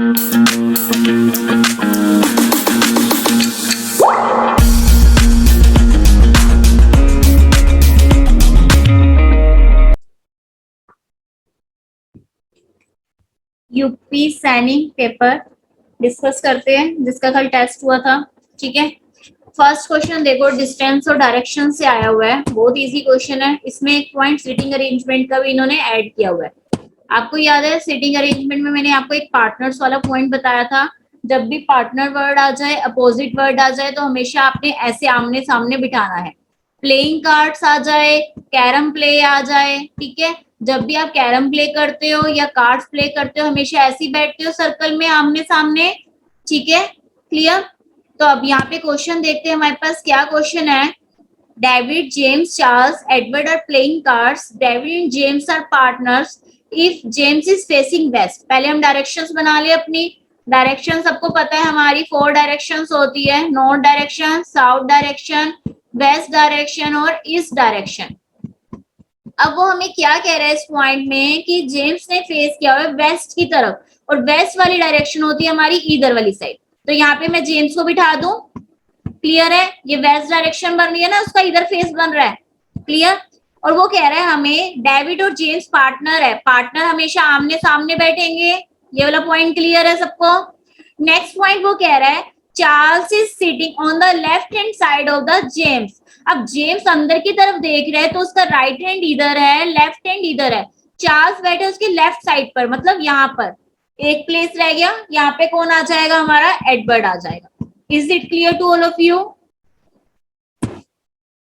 UP सैनिक paper discuss करते हैं जिसका कल टेस्ट हुआ था। ठीक है, फर्स्ट क्वेश्चन देखो, डिस्टेंस और डायरेक्शन से आया हुआ है, बहुत इजी क्वेश्चन है। इसमें एक पॉइंट सीटिंग अरेंजमेंट का भी इन्होंने ऐड किया हुआ है। आपको याद है सीटिंग अरेंजमेंट में मैंने आपको एक पार्टनर्स वाला पॉइंट बताया था, जब भी पार्टनर वर्ड आ जाए, अपोजिट वर्ड आ जाए, तो हमेशा आपने ऐसे आमने सामने बिठाना है। प्लेइंग कार्ड्स आ जाए, कैरम प्ले आ जाए, ठीक है, जब भी आप कैरम प्ले करते हो या कार्ड्स प्ले करते हो हमेशा ऐसे ही बैठते हो सर्कल में आमने सामने। ठीक है, क्लियर। तो अब यहाँ पे क्वेश्चन देखते हैं हमारे पास क्या क्वेश्चन है। David, James, Charles, Edward are playing cards. David and James are partners if James is facing west. पहले हम डायरेक्शंस बना ले अपनी। डायरेक्शन सबको पता है हमारी 4 डायरेक्शंस होती है, north direction, south direction, west direction और ईस्ट डायरेक्शन। अब वो हमें क्या कह रहा है इस पॉइंट में कि जेम्स ने फेस किया हुआ है वेस्ट की तरफ, और वेस्ट वाली डायरेक्शन होती है हमारी इधर वाली साइड। तो यहाँ पे मैं जेम्स को बिठा दूं, क्लियर है, ये वेस्ट डायरेक्शन बन रही है ना, उसका इधर फेस बन रहा है, क्लियर। और वो कह रहा है हमें डेविड और जेम्स पार्टनर है, पार्टनर हमेशा आमने सामने बैठेंगे, ये वाला पॉइंट क्लियर है सबको। नेक्स्ट पॉइंट वो कह रहा है Charles is sitting on the left hand side of the James. अब जेम्स अंदर की तरफ देख रहे हैं तो उसका राइट हैंड इधर है, लेफ्ट हैंड इधर है। चार्ल्स बैठे उसके लेफ्ट साइड पर, मतलब यहाँ पर एक प्लेस रह गया, यहाँ पे कौन आ जाएगा हमारा, एडवर्ड आ जाएगा। Is it clear to all of you?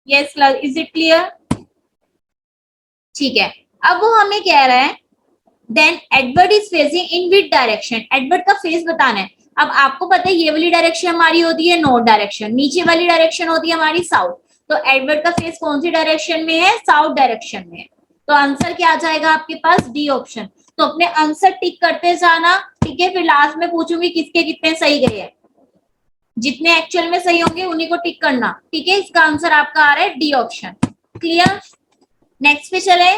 Yes, is it clear? ठीक है, अब वो हमें कह रहा है then Edward is facing in which direction. Edward का फेस बताना है। अब आपको पता है ये वाली डायरेक्शन हमारी होती है नॉर्थ डायरेक्शन, नीचे वाली डायरेक्शन होती है हमारी साउथ। तो एडवर्ड का फेस कौन सी डायरेक्शन में है, साउथ डायरेक्शन में है। तो आंसर क्या आ जाएगा आपके पास, डी ऑप्शन। तो अपने आंसर टिक करते जाना, ठीक है, फिर लास्ट में पूछूंगी किसके कितने सही गए हैं। जितने एक्चुअल में सही होंगे उन्हीं को टिक करना, ठीक है। इसका आंसर आपका आ रहा है डी ऑप्शन, क्लियर। नेक्स्ट पे चले,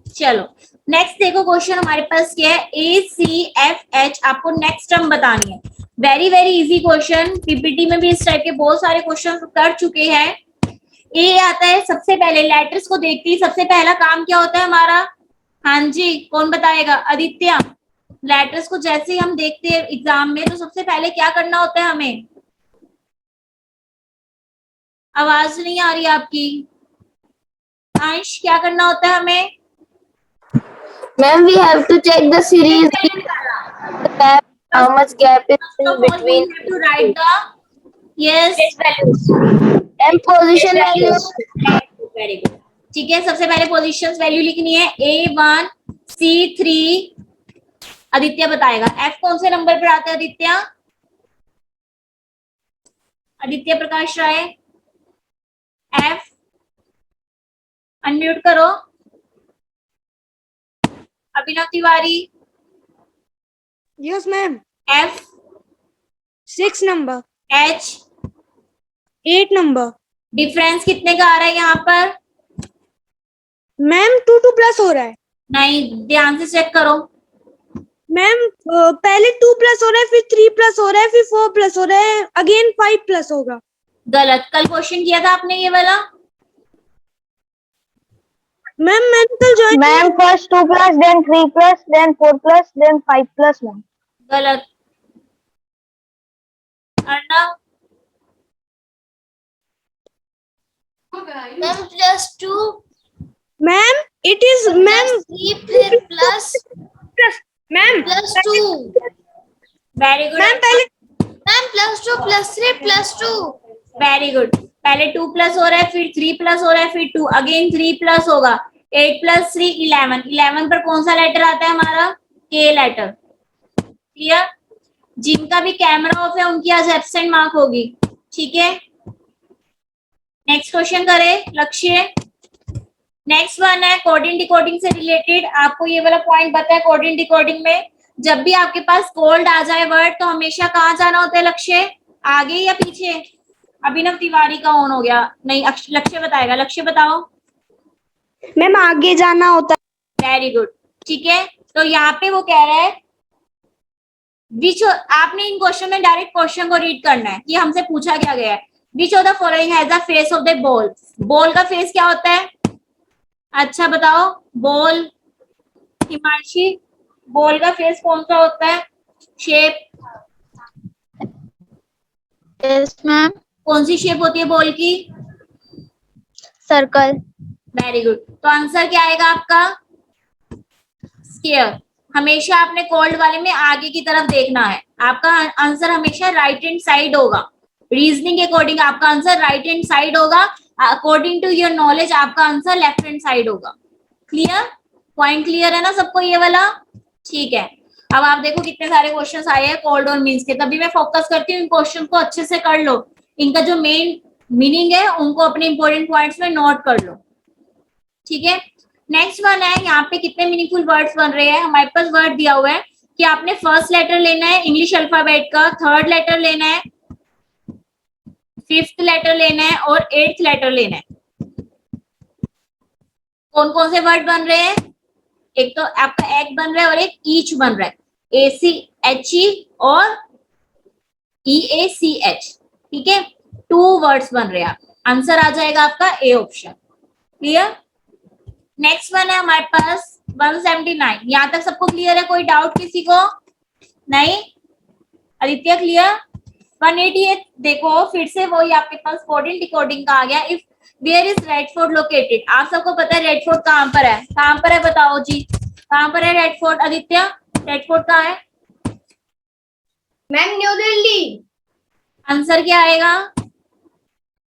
चलो नेक्स्ट देखो क्वेश्चन हमारे पास क्या है, ए सी एफ एच। आपको नेक्स्ट टर्म बतानी है, very very easy question. PPT में भी इस टाइप के बहुत सारे क्वेश्चन कर चुके हैं। ए आता है, सबसे पहले लेटर्स को देखते ही सबसे पहला काम क्या होता है हमारा, हाँ जी कौन बताएगा, आदित्य। लेटर्स को जैसे ही हम देखते हैं एग्जाम में तो सबसे पहले क्या करना होता है हमें, आवाज नहीं आ रही आपकी, अंश क्या करना होता है हमें? Ma'am, we have to check the series, the gap, how much gap is in between to write the yes values and position values. Very good, ठीक है। सबसे पहले पोजीशंस वैल्यू लिखनी है, A1 C3। आदित्य बताएगा F कौन से नंबर पर आता है, आदित्य, आदित्य प्रकाश राय, F अनम्यूट करो। Abhinav Tiwari, yes ma'am. F 6 number, H 8 number. Difference कितने का आ रहा है यहाँ पर? मैम 2 प्लस हो रहा है। नहीं, ध्यान से चेक करो। मैम पहले 2 प्लस हो रहा है, फिर 3 प्लस हो रहा है, फिर 4 प्लस हो रहा है, अगेन 5 प्लस होगा। गलत, कल क्वेश्चन किया था आपने ये वाला। मैम मैंने कल join, Ma'am, first 2 plus, then 3 plus, then 4 plus, then 5 plus, ma'am. गलत। Arnav, ma'am plus 2 ma'am it is ma'am 3 फिर plus ma'am plus 2 very good ma'am पहले ma'am plus 2 plus 3 plus 2। Very good. पहले 2 प्लस हो रहा है, फिर 3 प्लस हो रहा है, फिर 2 अगेन 3 प्लस होगा। 8 प्लस 3 11। 11 पर कौन सा लेटर आता है हमारा, के लेटर, क्लियर। जिनका भी कैमरा ऑफ है उनकी आज एब्सेंट मार्क होगी, ठीक है। नेक्स्ट क्वेश्चन करें, लक्ष्य। नेक्स्ट वन है कोडिंग डिकोडिंग से रिलेटेड। आपको ये वाला पॉइंट पता है, कोडिंग डिकोडिंग में जब भी आपके पास कोल्ड आ जाए वर्ड तो हमेशा कहाँ जाना होता है, लक्ष्य, आगे या पीछे? अभिनव तिवारी का ऑन हो गया, नहीं लक्ष्य बताएगा, लक्ष्य बताओ। मैम आगे जाना होता है। वेरी गुड, ठीक है। तो यहाँ पे वो कह रहा है विच, आपने इन क्वेश्चन में डायरेक्ट क्वेश्चन को रीड करना है कि हमसे पूछा क्या गया है। Which of the following has the face of the ball. Ball का फेस क्या होता है? अच्छा बताओ, बॉल, हिमांशी, बॉल का फेस कौन सा होता है? Shape, yes ma'am. कौन सी शेप होती है बॉल की? सर्कल। Very good. तो आंसर क्या आएगा आपका? स्क्वायर। हमेशा आपने कोल्ड वाले में आगे की तरफ देखना है। आपका आंसर हमेशा राइट हैंड साइड होगा। रीजनिंग के अकॉर्डिंग आपका आंसर राइट हैंड साइड होगा। अकॉर्डिंग टू योर नॉलेज आपका आंसर लेफ्ट हैंड साइड होगा। क्लियर? पॉइंट क्लियर है ना सबको ये वाला? ठीक है। अब आप देखो कितने सारे क्वेश्चंस आए हैं कोल्ड और मीन्स के। तभी मैं फोकस करती हूँ इन क्वेश्चन को अच्छे से कर लो। इनका जो मेन मीनिंग है उनको अपने इंपॉर्टेंट पॉइंट्स में नोट कर लो। ठीक है। नेक्स्ट वन है, यहाँ पे कितने मीनिंगफुल वर्ड्स बन रहे हैं। हमारे पास वर्ड दिया हुआ है कि आपने फर्स्ट लेटर लेना है इंग्लिश अल्फाबेट का, थर्ड लेटर लेना है, फिफ्थ लेटर लेना है और एट्थ लेटर लेना है। कौन कौन से वर्ड बन रहे हैं? एक तो आपका एक बन रहा है और एक ईच बन रहा है, ACHE और EACH। ठीक है, 2 वर्ड्स बन रहे हैं। आंसर आ जाएगा आपका ए ऑप्शन। क्लियर? नेक्स्ट वन है हमारे पास 179। यहाँ तक सबको क्लियर है? कोई डाउट किसी को? नहीं? आदित्य क्लियर? 188 देखो फिर से वही आपके पास कोडिंग डिकोडिंग का आ गया। If where is Red Fort located. आप सबको पता है रेड फोर्ट कहाँ पर है? कहाँ पर है बताओ जी, कहाँ पर है red fort? Aditya, red fort कहाँ है? Ma'am new Delhi. आंसर क्या आएगा?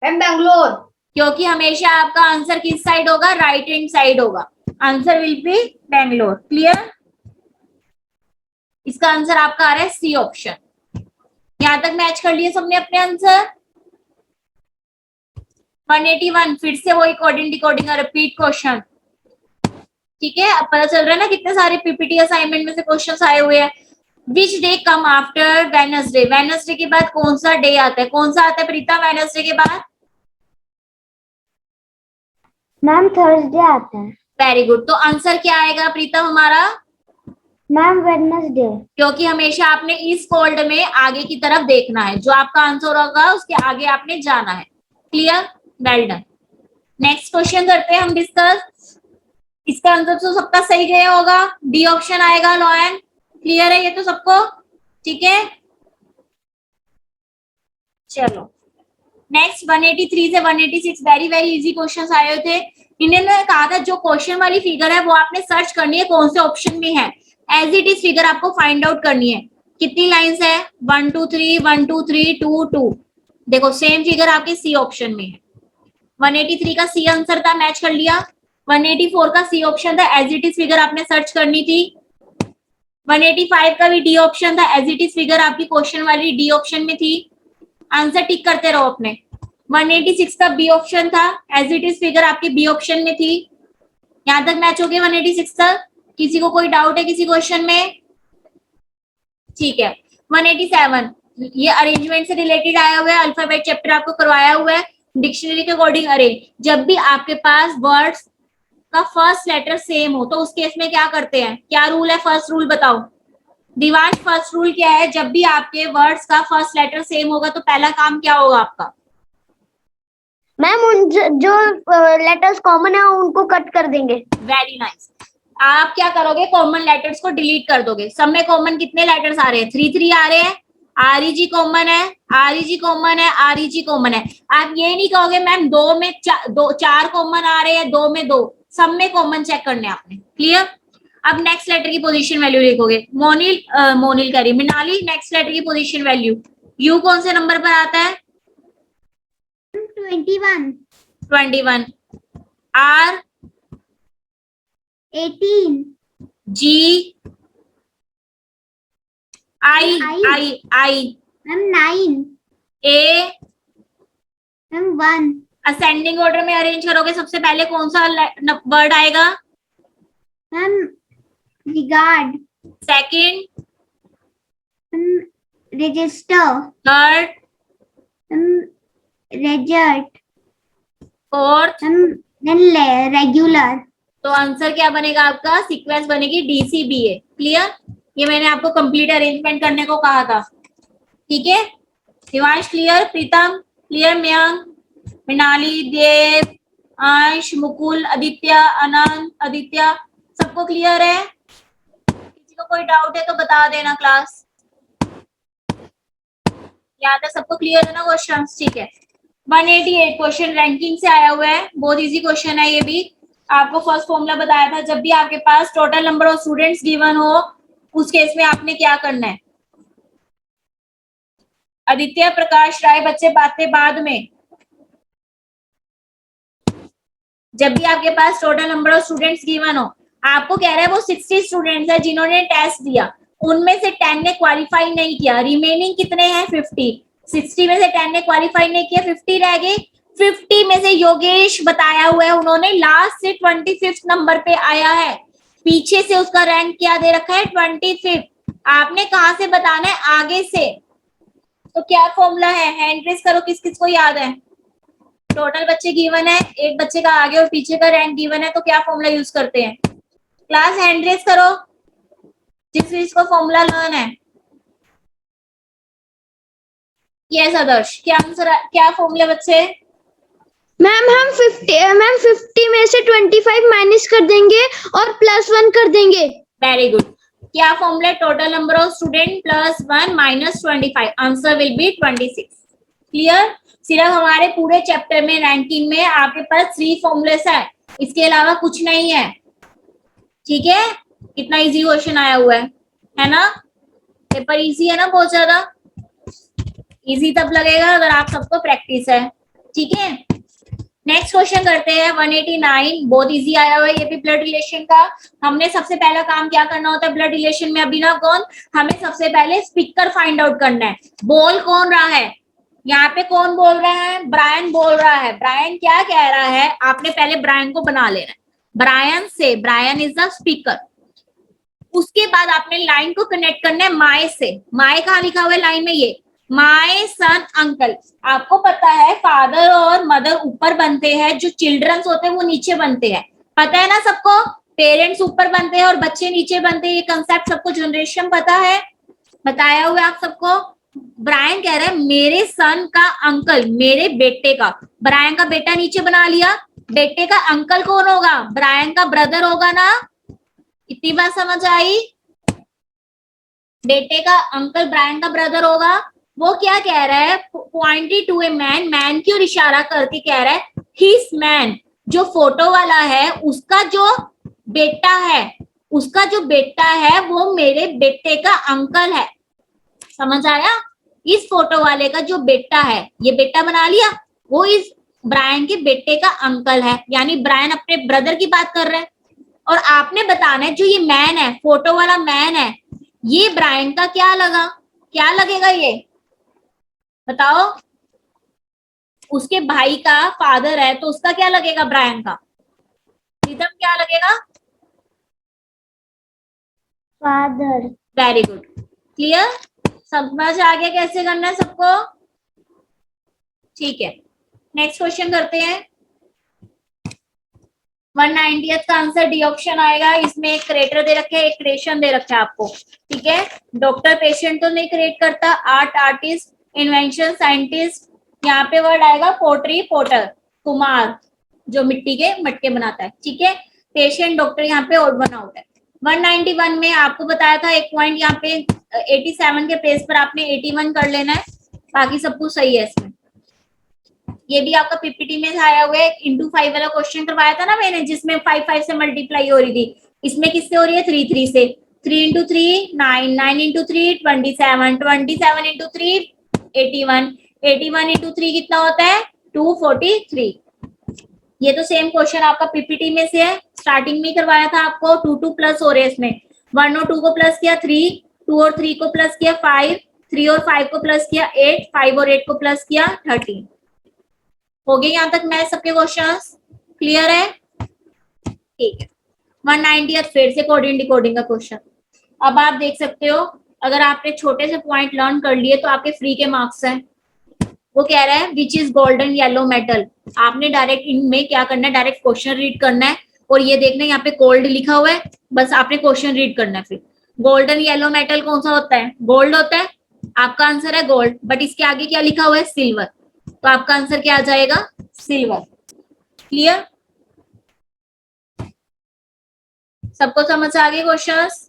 मैम बैंगलोर। क्योंकि हमेशा आपका आंसर किस साइड होगा? राइट हैंड साइड होगा। Answer will B Bangalore. Clear? इसका आंसर आपका आ रहा है सी ऑप्शन। यहां तक मैच कर लिए सबने अपने आंसर? 181 फिर से वही कोडिंग डिकोडिंग का रिपीट क्वेश्चन। ठीक है, अब पता चल रहा है ना कितने सारे पीपीटी असाइनमेंट में से क्वेश्चंस आए हुए हैं। Which day come after Wednesday. Wednesday के बाद कौन सा डे आता है? कौन सा आता है प्रीता वेडनेसडे के बाद? मैम थर्सडे आता है। Very good. तो आंसर क्या आएगा प्रीतम हमारा? Ma'am Wednesday. क्योंकि हमेशा आपने इस फोल्ड में आगे की तरफ देखना है। जो आपका आंसर होगा उसके आगे आपने जाना है। Clear? Well done. Next question करते हैं हम डिस्कस। इसका आंसर तो सबका सही गया होगा। डी ऑप्शन आएगा लॉयन। क्लियर है ये तो सबको? ठीक है, चलो नेक्स्ट 183 से 186 वेरी वेरी इजी क्वेश्चंस आए थे। इन्होंने कहा था जो क्वेश्चन वाली फिगर है वो आपने सर्च करनी है कौन से ऑप्शन में है। एज इट इज फिगर आपको फाइंड आउट करनी है। कितनी लाइंस है? 1 2 3 1 2 3 2 2। देखो सेम फिगर आपके सी ऑप्शन में है। 183 का सी आंसर था, मैच कर लिया। 184 का सी ऑप्शन था, एज इट इज फिगर आपने सर्च करनी थी। 185 का भी डी ऑप्शन था, एज इट इज फिगर आपकी क्वेश्चन वाली डी ऑप्शन में थी। आंसर टिक करते रहो अपने। 186 का बी ऑप्शन था, एज इट इज फिगर आपकी बी ऑप्शन में थी। यहां तक मैच हो गया 186 तक। किसी को कोई डाउट है किसी क्वेश्चन में? ठीक है। 187 ये अरेंजमेंट से रिलेटेड आया हुआ है। अल्फाबेट चैप्टर आपको करवाया हुआ है। डिक्शनरी के अकॉर्डिंग अरेंज। जब भी आपके पास वर्ड्स का फर्स्ट लेटर सेम हो तो उस केस में क्या करते हैं? क्या रूल है? फर्स्ट रूल बताओ दिवांश। फर्स्ट रूल क्या है? जब भी आपके वर्ड्स का फर्स्ट लेटर सेम होगा तो पहला काम क्या होगा आपका? मैम उन जो लेटर्स कॉमन है उनको कट कर देंगे। Very nice. आप क्या करोगे? कॉमन लेटर्स को डिलीट कर दोगे। सब में कॉमन कितने लेटर्स आ रहे हैं? 3 3 आ रहे हैं। आर ई जी कॉमन है, आर ई जी कॉमन है, आर ई जी कॉमन है। आप ये नहीं कहोगे मैम 2 में 4 कॉमन आ रहे हैं, 2 में 2। सब में कॉमन चेक करने आपने। क्लियर? अब नेक्स्ट लेटर की पोजीशन वैल्यू लिखोगे। मोनिल करी मिनाली, नेक्स्ट लेटर की पोजीशन वैल्यू। यू कौन से नंबर पर आता है? 21 21। आर 18 जी I I I ma'am 9 A. Ma'am 1 ascending order में अरेंज करोगे सबसे पहले कौन सा वर्ड आएगा? Ma'am regard second, register third, resort fourth. Then regular. तो आंसर क्या बनेगा आपका? सीक्वेंस बनेगी DCBA। क्लियर? ये मैंने आपको कंप्लीट अरेंजमेंट करने को कहा था, ठीक है। दिवांश क्लियर, प्रीतम क्लियर, मयंक, मृणाली, देव, अंश, मुकुल, आदित्य, अनंत, आदित्य, सबको क्लियर है? किसी को कोई डाउट है तो बता देना क्लास। यहाँ तक सबको क्लियर है ना क्वेश्चन? ठीक है। 188 क्वेश्चन रैंकिंग से आया हुआ है, बहुत इजी क्वेश्चन है ये भी। आपको फर्स्ट फॉर्मूला बताया था, जब भी आपके पास total number of students given हो उस केस में आपने क्या करना है। आदित्य, प्रकाश राय, बच्चे बातें बाद में। जब भी आपके पास total number of students given हो, आपको कह रहा है वो 60 स्टूडेंट्स है जिन्होंने टेस्ट दिया, उनमें से 10 ने क्वालिफाई नहीं किया, रिमेनिंग कितने हैं? 50। 60 में से 10 ने क्वालिफाई नहीं किया, 50 रह गए। 50 में से योगेश बताया हुआ है उन्होंने लास्ट से 25th नंबर पे आया है, पीछे से उसका रैंक क्या दे रखा है? 25th। आपने कहां से बताना है? आगे से। तो क्या फॉर्मूला है? हैंड रेस करो, किस किस को याद है? टोटल बच्चे गिवन है, एक बच्चे का आगे और पीछे का रैंक गिवन है, तो क्या फॉर्मूला यूज करते हैं? क्लास हैंड रेस करो जिसको फॉर्मूला लर्न है। यस आदर्श, क्या आंसर, क्या फॉर्मूला बच्चे? मैम हम 50 में से 25 माइनस कर देंगे और +1 कर देंगे। Very good. क्या formula? Total number of student +1 minus 25, answer will be 26। Clear? सिर्फ हमारे पूरे चैप्टर में रैंकिंग में आपके पास 3 फॉर्मूलेस है, इसके अलावा कुछ नहीं है, ठीक है। कितना इजी क्वेश्चन आया हुआ है ना? पेपर इजी है ना? बहुत ज्यादा इजी तब लगेगा अगर आप सबको प्रैक्टिस है, ठीक है। नेक्स्ट क्वेश्चन करते हैं 189, बहुत इजी आया हुआ है ये भी ब्लड रिलेशन का। हमने सबसे पहला काम क्या करना होता है ब्लड रिलेशन में? अभिनव कौन? हमें सबसे पहले स्पीकर फाइंड आउट करना है। बोल कौन रहा है? यहाँ पे कौन बोल रहा है? ब्रायन बोल रहा है। ब्रायन क्या कह रहा है? आपने पहले ब्रायन को बना लेना है। ब्रायन से, ब्रायन इज द स्पीकर। उसके बाद आपने लाइन को कनेक्ट करना है माय से। माय कहाँ लिखा हुआ है लाइन में? ये माय सन अंकल। आपको पता है फादर और मदर ऊपर बनते हैं, जो चिल्ड्रंस होते हैं वो नीचे बनते हैं, पता है ना सबको? पेरेंट्स ऊपर बनते हैं और बच्चे नीचे बनते हैं, ये कंसेप्ट सबको जनरेशन पता है, बताया हुआ है आप सबको। ब्रायन कह रहा है मेरे सन का अंकल, मेरे बेटे का। ब्रायन का बेटा नीचे बना लिया, बेटे का अंकल कौन होगा? ब्रायन का ब्रदर होगा ना? इतनी बात समझ आई? बेटे का अंकल ब्रायन का ब्रदर होगा। वो क्या कह रहा है? Pointed to a man, man की ओर इशारा करके कह रहा है हिज मैन, जो फोटो वाला है उसका जो बेटा है, उसका जो बेटा है वो मेरे बेटे का अंकल है। समझ आया? इस फोटो वाले का जो बेटा है, ये बेटा बना लिया, वो इस ब्रायन के बेटे का अंकल है, यानी ब्रायन अपने ब्रदर की बात कर रहा है। और आपने बताना है जो ये मैन है, फोटो वाला मैन है, ये ब्रायन का क्या लगा? क्या लगेगा ये बताओ? उसके भाई का फादर है तो उसका क्या लगेगा? ब्रायन का। प्रीतम क्या लगेगा? फादर। Very good, clear? समझ आ गया कैसे करना है सबको? ठीक है, नेक्स्ट क्वेश्चन करते हैं। 190 का आंसर डी ऑप्शन आएगा। इसमें एक क्रिएटर दे रखे हैं, एक क्रिएशन दे रखा है आपको, ठीक है। डॉक्टर पेशेंट तो नहीं क्रिएट करता, आर्ट आर्टिस्ट, इन्वेंशन साइंटिस्ट, यहाँ पे वर्ड आएगा पोट्री पोटर, कुमार जो मिट्टी के मटके बनाता है, ठीक है। पेशेंट डॉक्टर यहाँ पे और बना आउट है। 191 में आपको बताया था एक पॉइंट, यहाँ पे 87 के पेज पर आपने 81 कर लेना है, बाकी सब कुछ सही है इसमें। ये भी आपका पीपीटी में आया हुआ है, इंटू 5 वाला क्वेश्चन करवाया था ना मैंने, जिसमें 5 से मल्टीप्लाई हो रही थी। इसमें किससे हो रही है? 3 से। 3 इंटू 3 9, 9 इंटू 3 27, 27 इंटू 3 81, 81 इंटू 3 कितना होता है? 243। ये तो सेम क्वेश्चन आपका पीपीटी में से है, स्टार्टिंग में करवाया था आपको। 2 प्लस हो रहे हैं इसमें, 1 और 2 को प्लस किया 3, 2 और 3 को प्लस किया 5, 3 और 5 को प्लस किया 8, 5 और 8 को प्लस किया 13। हो गए यहाँ तक मैथ सबके क्वेश्चंस? क्लियर है? ठीक है। 190 फिर से कोडिंग डिकोडिंग का क्वेश्चन। अब आप देख सकते हो, अगर आपने छोटे से पॉइंट लर्न कर लिए तो आपके फ्री के मार्क्स हैं। वो कह रहा है which is golden yellow metal. आपने डायरेक्ट इनमें क्या करना है? डायरेक्ट क्वेश्चन रीड करना है और ये देखना है यहाँ पे कोल्ड लिखा हुआ है, बस आपने क्वेश्चन रीड करना है। फिर गोल्डन येलो मेटल कौन सा होता है? गोल्ड होता है। आपका आंसर है गोल्ड, बट इसके आगे क्या लिखा हुआ है? सिल्वर। तो आपका आंसर क्या आ जाएगा? सिल्वर। क्लियर? सबको समझ आ गए questions?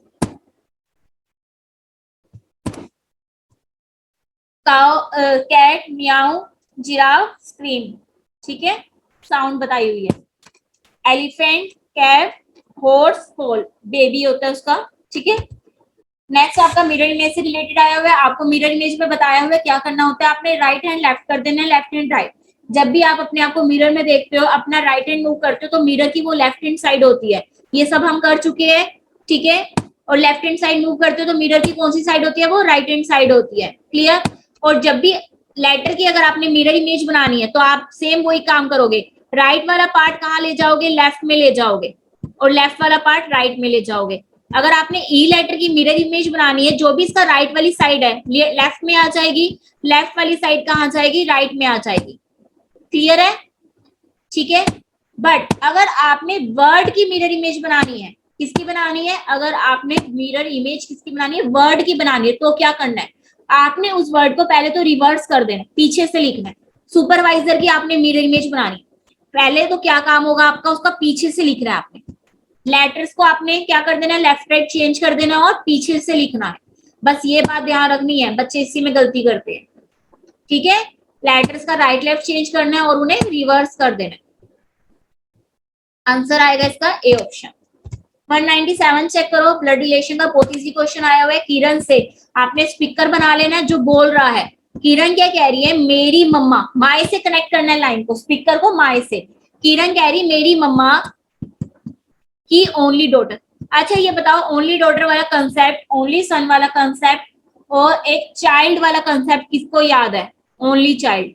Cow, cat, meow, giraffe, scream. ठीक है, साउंड बताई हुई है। Elephant, cat, horse, foal, baby होता है उसका। ठीक है, नेक्स्ट आपका मिरर इमेज से रिलेटेड आया हुआ है। आपको मिरर इमेज में बताया हुआ है क्या करना होता है। आपने राइट हैंड लेफ्ट कर देना है, लेफ्ट हैंड राइट। जब भी आप अपने आप को मिरर में देखते हो, अपना राइट हैंड मूव करते हो, तो मिरर की वो लेफ्ट हैंड साइड होती है। ये सब हम कर चुके हैं। ठीक है, और लेफ्ट हैंड साइड मूव करते हो तो मिरर की कौन सी साइड होती है? वो राइट हैंड साइड होती है। क्लियर? और जब भी लेटर की अगर आपने मिरर इमेज बनानी है तो आप सेम वही काम करोगे। राइट वाला पार्ट कहाँ ले जाओगे? लेफ्ट में ले जाओगे, और लेफ्ट वाला पार्ट राइट में ले जाओगे। अगर आपने ई लेटर की मिरर इमेज बनानी है, जो भी इसका राइट वाली साइड है लेफ्ट में आ जाएगी, लेफ्ट वाली साइड कहाँ जाएगी? राइट में आ जाएगी। क्लियर है? ठीक है, बट अगर आपने वर्ड की मिरर इमेज बनानी है, किसकी बनानी है? अगर आपने मिरर इमेज किसकी बनानी है? वर्ड की बनानी है, तो क्या करना है? आपने उस वर्ड को पहले तो रिवर्स कर देना, पीछे से लिखना है। सुपरवाइजर की आपने मिरर इमेज बनानी, पहले तो क्या काम होगा आपका? उसका पीछे से लिखना है आपने। लेटर्स को आपने क्या कर देना है? लेफ्ट राइट चेंज कर देना और पीछे से लिखना है। बस ये बात ध्यान रखनी है, बच्चे इसी में गलती करते हैं। ठीक है, लेटर्स का राइट लेफ्ट चेंज करना है और उन्हें रिवर्स कर देना है। आंसर आएगा इसका ए ऑप्शन। 197 चेक करो, ब्लड रिलेशन का बहुत इजी क्वेश्चन आया हुआ है। किरण से आपने स्पीकर बना लेना है जो बोल रहा है। किरण क्या कह रही है? मेरी मम्मा। माए से कनेक्ट करना है लाइन को, स्पीकर को माए से। किरण कह रही मेरी मम्मा की ओनली डॉटर। अच्छा ये बताओ, ओनली डॉटर वाला कंसेप्ट, ओनली सन वाला कंसेप्ट और एक चाइल्ड वाला कंसेप्ट किसको याद है? Only child.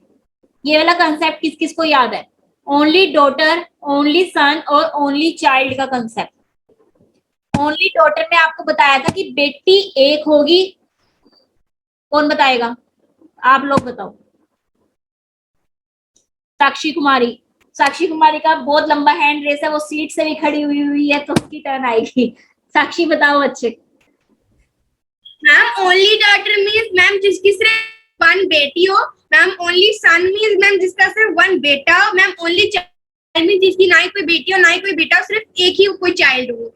ये वाला कंसेप्ट किस किस को याद है? ओनली डॉटर, ओनली सन और ओनली चाइल्ड का कंसेप्ट। ओनली डॉटर में आपको बताया था कि बेटी एक होगी। कौन बताएगा? आप लोग बताओ। साक्षी कुमारी। साक्षी कुमारी का बहुत लंबा हैंड रेस है, वो सीट से भी खड़ी हुई है, तो उसकी टर्न आएगी। साक्षी बताओ अच्छे। Ma'am only daughter means ma'am जिसकी सिर्फ वन बेटी हो। Ma'am only son means ma'am जिसका सिर्फ वन बेटा हो। मैम ओनली चाइल्ड मींस जिसकी ना ही कोई बेटी हो ना ही कोई बेटा हो, सिर्फ एक ही कोई चाइल्ड हो,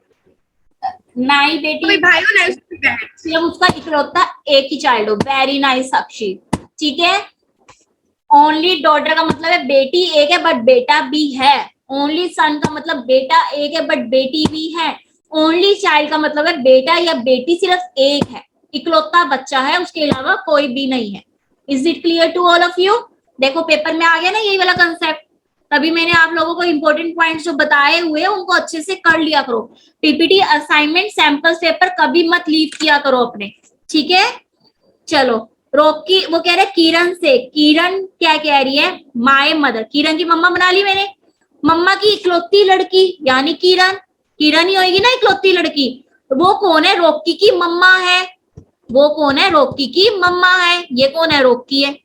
ना ही बेटी कोई भाई हो ना उसकी बहन, सिर्फ उसका इकलौता एक ही चाइल्ड हो। वेरी नाइस साक्षी। ठीक है, ओनली डॉटर का मतलब है बेटी एक है बट बेटा भी है। ओनली सन का मतलब बेटा एक है बट बेटी भी है। ओनली चाइल्ड का मतलब है बेटा या बेटी सिर्फ एक है, इकलौता बच्चा है, उसके अलावा कोई भी नहीं है। Is it clear to all of you? देखो पेपर में आ गया ना यही वाला कंसेप्ट। तभी मैंने आप लोगों को इंपॉर्टेंट पॉइंट्स जो बताए हुए हैं उनको अच्छे से कर लिया करो। पीपीटी असाइनमेंट सैंपल पेपर कभी मत लीव किया करो अपने। ठीक है, चलो रोकी। वो कह रहे किरण से। किरण क्या कह रही है? My mother. किरण की मम्मा बना ली मैंने। मम्मा की इकलौती लड़की यानी किरण। किरण ही होगी ना इकलौती लड़की। वो कौन है? रॉकी की मम्मा है। वो कौन है? रॉकी की मम्मा है। ये कौन है? रॉकी है।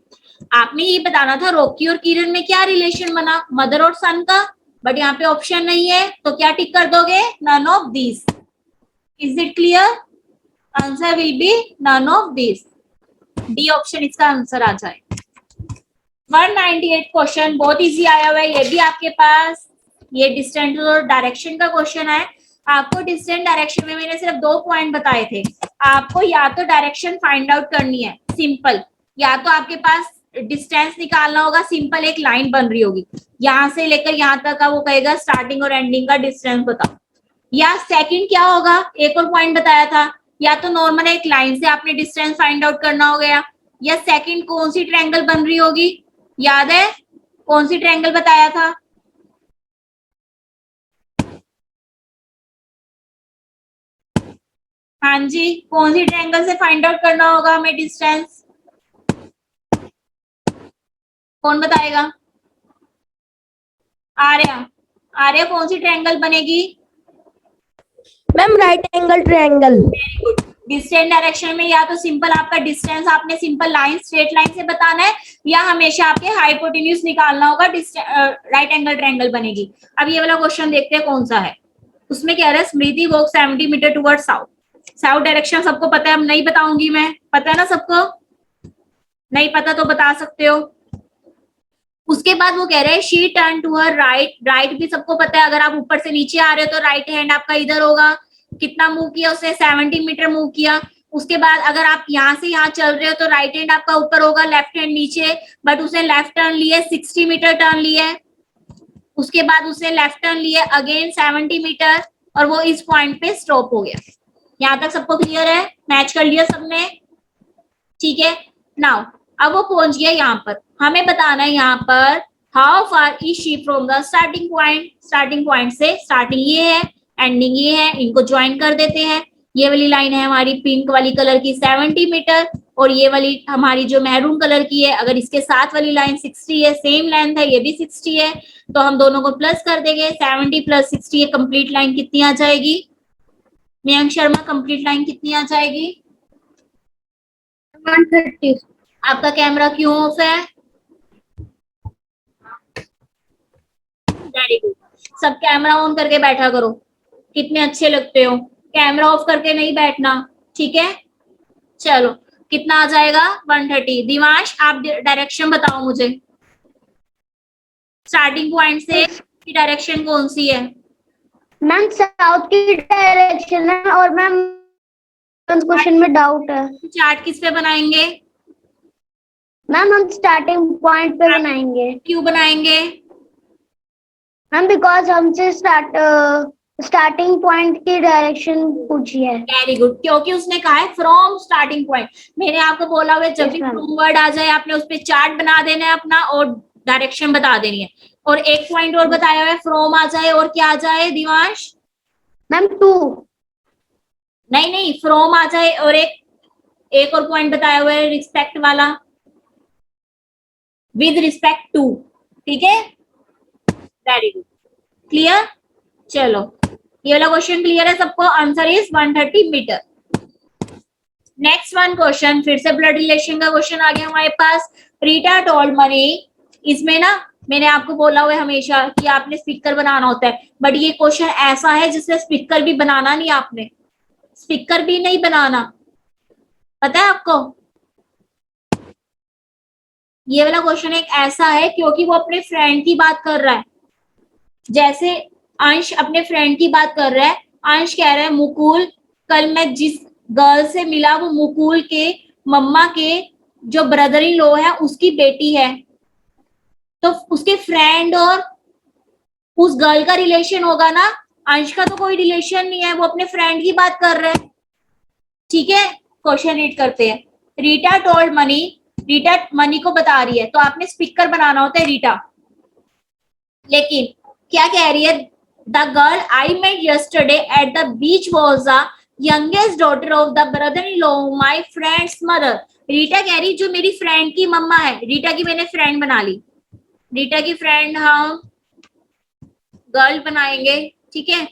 आपने ये बताना था रॉकी और किरण में क्या रिलेशन बना, मदर और सन का, बट यहाँ पे ऑप्शन नहीं है, तो क्या टिक कर दोगे? None of this. Is it clear? Answer will be none of this. D option इसका आंसर आ जाए। 198 क्वेश्चन बहुत इजी आया हुआ है ये भी आपके पास। ये डिस्टेंस और डायरेक्शन का क्वेश्चन है। आपको डिस्टेंस डायरेक्शन में मैंने सिर्फ 2 पॉइंट बताए थे। आपको या तो डायरेक्शन फाइंड आउट करनी है सिंपल, या तो आपके पास डिस्टेंस निकालना होगा। सिंपल एक लाइन बन रही होगी, यहां से लेकर यहां तक का वो कहेगा स्टार्टिंग और एंडिंग का डिस्टेंस बताओ। या सेकंड क्या होगा, एक और पॉइंट बताया था, या तो नॉर्मल एक लाइन से आपने डिस्टेंस फाइंड आउट करना हो गया, या सेकंड कौन सी ट्रायंगल बन रही होगी? याद है कौन सी ट्रायंगल बताया था? हाँ जी, कौन सी ट्रायंगल से फाइंड आउट करना होगा हमें डिस्टेंस? कौन बताएगा? आर्या। आर्या कौन सी ट्रायंगल बनेगी? Ma'am right angle triangle. Very good. Distance direction में या तो सिंपल आपका डिस्टेंस आपने सिंपल लाइन स्ट्रेट लाइन से बताना है, या हमेशा आपके हाइपोटेन्यूज निकालना होगा, राइट एंगल ट्रायंगल बनेगी। अब ये वाला क्वेश्चन देखते हैं कौन सा है। उसमें कह रहा है Smriti walk 70 metre toward south. South direction सबको पता है, अब नहीं बताऊंगी मैं, पता है ना सबको? नहीं पता तो बता सकते हो। उसके बाद वो कह रहे हैं she turn to her right, right भी सबको पता है, अगर आप ऊपर से नीचे आ रहे हो तो राइट हैंड आपका इधर होगा। कितना मूव किया उसने? 70 मीटर मूव किया। उसके बाद अगर आप यहाँ से यहाँ चल रहे हो तो राइट हैंड आपका ऊपर होगा, लेफ्ट हैंड नीचे, बट उसने लेफ्ट टर्न लिया, 60 मीटर टर्न लिया है। उसके बाद उसने लेफ्ट टर्न लिया अगेन 70 मीटर, और वो इस पॉइंट पे स्टॉप हो गया। यहाँ तक सबको क्लियर है? मैच कर लिया सबने? ठीक है। नाउ अब वो पहुंच गया यहाँ पर, हमें बताना है यहाँ पर how far is she from the starting point. Starting point से स्टार्टिंग ये है, एंडिंग ये है, इनको ज्वाइन कर देते हैं। ये वाली लाइन है हमारी पिंक वाली कलर की 70 मीटर, और ये वाली हमारी जो मैरून कलर की है, अगर इसके साथ वाली लाइन 60 है, सेम लेंथ है, ये भी 60 है, तो हम दोनों को प्लस कर देंगे। 70 प्लस 60, ये कंप्लीट लाइन कितनी आ जाएगी? मयंक शर्मा, कंप्लीट लाइन कितनी आ जाएगी? 130। आपका कैमरा क्यों ऑफ है? वेरी गुड, सब कैमरा ऑन करके बैठा करो, कितने अच्छे लगते हो। कैमरा ऑफ करके नहीं बैठना, ठीक है? चलो, कितना आ जाएगा? 130। दिवांश, आप डायरेक्शन बताओ मुझे, स्टार्टिंग पॉइंट से की डायरेक्शन कौन सी है? मैम साउथ की डायरेक्शन है, और मैम क्वेश्चन में डाउट है। चार्ट किस पे बनाएंगे? मैम हम स्टार्टिंग पॉइंट पे बनाएंगे। क्यों बनाएंगे? मैम बिकॉज हमसे स्टार्टिंग पॉइंट की डायरेक्शन पूछी है। वेरी गुड, क्योंकि उसने कहा है फ्रॉम स्टार्टिंग पॉइंट। मैंने आपको बोला हुआ है जब भी फ्रॉम वर्ड आ जाए आपने उस पर चार्ट बना देना है अपना, और डायरेक्शन बता देनी है। और एक पॉइंट और बताया हुआ है, फ्रॉम आ जाए और क्या आ जाए दिवांश? मैम 2। नहीं नहीं, फ्रॉम आ जाए और एक और पॉइंट बताया हुआ है रिस्पेक्ट वाला, विद रिस्पेक्ट टू, ठीक है? Very good, clear? चलो, ये वाला क्वेश्चन क्लियर है सबको? Answer is 130 metre. Next one question, फिर से ब्लड रिलेशन का क्वेश्चन आ गया हमारे पास। रीटा टोल्ड मनी, इसमें ना मैंने आपको बोला हुआ है हमेशा कि आपने स्पीकर बनाना होता है, बट ये क्वेश्चन ऐसा है जिसमें स्पीकर भी बनाना नहीं, आपने स्पीकर भी नहीं बनाना, पता है आपको? ये वाला क्वेश्चन एक ऐसा है क्योंकि वो अपने फ्रेंड की बात कर रहा है। जैसे अंश अपने फ्रेंड की बात कर रहा है, अंश कह रहा है मुकुल, कल मैं जिस गर्ल से मिला वो मुकुल के मम्मा के जो ब्रदर इन लॉ है उसकी बेटी है। तो उसके फ्रेंड और उस गर्ल का रिलेशन होगा ना, अंश का तो कोई रिलेशन नहीं है, वो अपने फ्रेंड की बात कर रहे हैं, ठीक है? क्वेश्चन रीड करते हैं। Rita told money, Rita money को बता रही है, तो आपने स्पीकर बनाना होता है रीटा। लेकिन क्या कह रही है? The girl I met yesterday at the beach was the youngest daughter of the brother in law my friend's mother. Rita कह रही जो मेरी फ्रेंड की मम्मा है, रीटा की मैंने फ्रेंड बना ली, रीटा की फ्रेंड हम गर्ल बनाएंगे, ठीक है?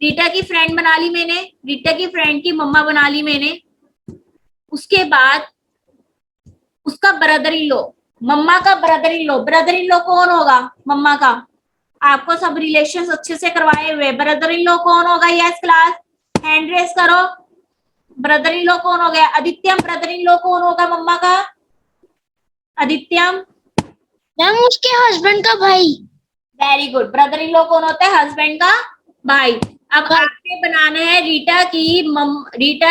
रीटा की फ्रेंड बना ली मैंने, रीटा की फ्रेंड की मम्मा बना ली मैंने। उसके बाद उसका ब्रदर इन लॉ, मम्मा का brother in law, brother in law कौन होगा? मम्मा का। आपको सब रिलेशंस अच्छे से करवाए हुए, ब्रदर इन लॉ कौन होगा? यस क्लास, हैंड रेस करो। ब्रदर इन लॉ कौन हो गया? आदित्यम, ब्रदर इन लॉ कौन होगा मम्मा का? आदित्यम, मैम उसके हस्बैंड का भाई। Very good, brother in law कौन होता है? हस्बैंड का भाई। अब आपने बनाना है रीटा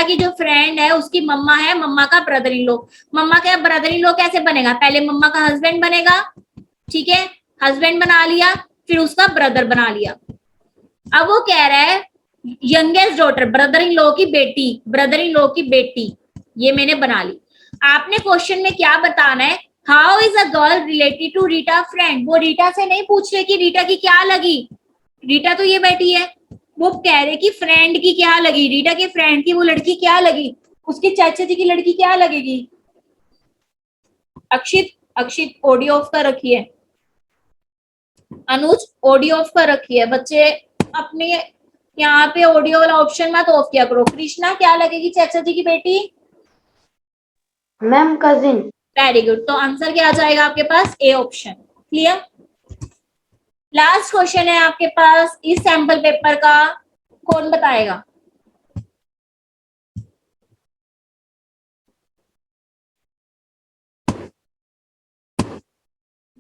की जो फ्रेंड है उसकी मम्मा है, मम्मा का ब्रदर इन लॉ। मम्मा का ब्रदर इन लॉ कैसे बनेगा? पहले मम्मा का हस्बैंड बनेगा, ठीक है? हस्बैंड बना लिया, फिर उसका ब्रदर बना लिया। अब वो कह रहा है youngest daughter, brother in law की बेटी, ब्रदर इन लॉ की बेटी, ये मैंने बना ली। आपने क्वेश्चन में क्या बताना है? How is a girl related to Rita friend. वो रीटा से नहीं पूछ रहे कि रीटा की क्या लगी, रीटा तो ये बेटी है, वो कह रहे कि फ्रेंड की क्या लगी, रीटा के फ्रेंड की वो लड़की क्या लगी, उसके चाचा जी की लड़की क्या लगेगी? अक्षित ऑडियो ऑफ कर रखिए, अनुज ऑडियो ऑफ कर रखिए, बच्चे अपने यहाँ पे ऑडियो वाला ऑप्शन मत ऑफ किया करो। कृष्णा, क्या लगेगी चाचा जी की बेटी? Ma'am cousin. वेरी गुड, तो आंसर क्या आ जाएगा आपके पास? A option. Clear? Last question है आपके पास इस सैंपल पेपर का, कौन बताएगा?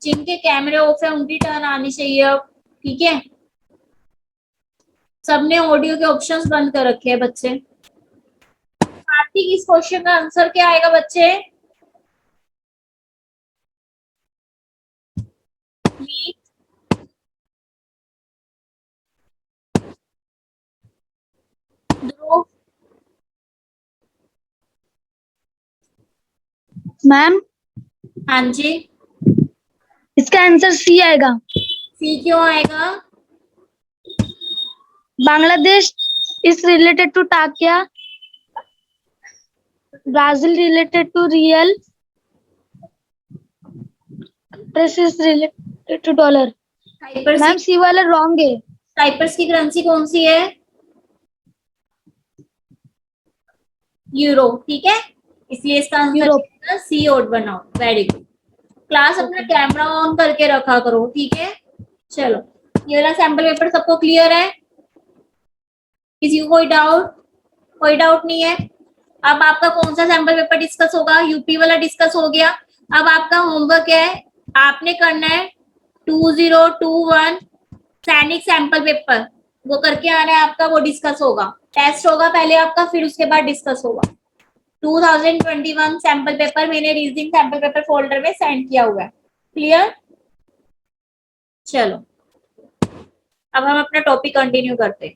जिनके कैमरे ऑफ है उनकी टर्न आनी चाहिए अब, ठीक है। सबने ऑडियो के ऑप्शंस बंद कर रखे हैं बच्चे। कार्तिक, इस क्वेश्चन का आंसर क्या आएगा बच्चे? ध्रुव, मैम हाँ जी, इसका आंसर सी आएगा। सी क्यों आएगा? Bangladesh is related to Takia. Brazil related to real. This is related to dollar. Cyprus ma'am C वाला रॉन्ग है। साइप्रस की करेंसी कौन सी है? यूरो, ठीक है, इसलिए इसका यूरो। आंसर सी ओड बनाओ। Very good. क्लास अपना कैमरा ऑन करके रखा करो, ठीक है। चलो, ये वाला सैंपल पेपर सबको क्लियर है? किसी को कोई डाउट? कोई डाउट नहीं है। अब आपका कौन सा सैंपल पेपर डिस्कस होगा? यूपी वाला डिस्कस हो गया। अब आपका होमवर्क है, आपने करना है 2021 सैनिक सैंपल पेपर, वो करके आना है आपका, वो डिस्कस होगा। टेस्ट होगा पहले आपका, फिर उसके बाद डिस्कस होगा। 2021 सैंपल पेपर मैंने रीजनिंग सैंपल पेपर फोल्डर में सेंड किया हुआ है। क्लियर? चलो, अब हम अपना टॉपिक कंटिन्यू करते हैं।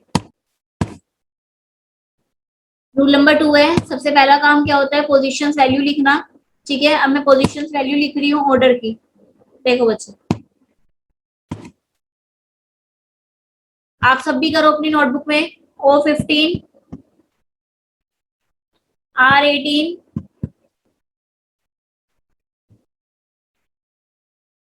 रूल नंबर 2 है, सबसे पहला काम क्या होता है? पोजीशंस वैल्यू लिखना, ठीक है। अब मैं पोजीशंस वैल्यू लिख रही हूँ ऑर्डर की। देखो बच्चे, आप सब भी करो अपनी नोटबुक में। O15, R18,